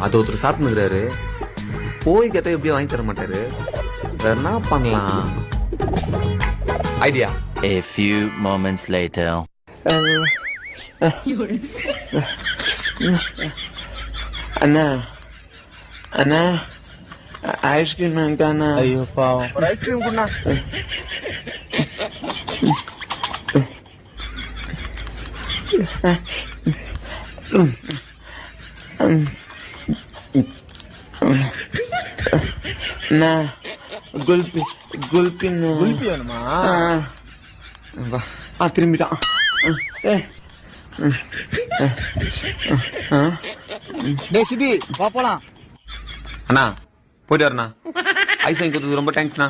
அது ஒருத்தர் சாப்பிட்டுக்கிறாரு. போய் கேட்டா எப்படியும் வாங்கி தர மாட்டாரு. வேற என்ன பண்ணலாம்? Idea. A few moments later. அண்ணா அண்ணா ஐஸ்கிரீம் அண்ணா. ஐயோ பாவம், ஒரு ஐஸ்கிரீம் குண்ணா. அண்ணா குல்பி குல்பி குல்பி வேணுமா? திரும்பிட்டான். டேய் சிபி, வா போலாம். அண்ணா போயிட்டு வரண்ணா. ஐஸ் வாங்கி கொடுத்தது ரொம்ப தேங்க்ஸ்ண்ணா.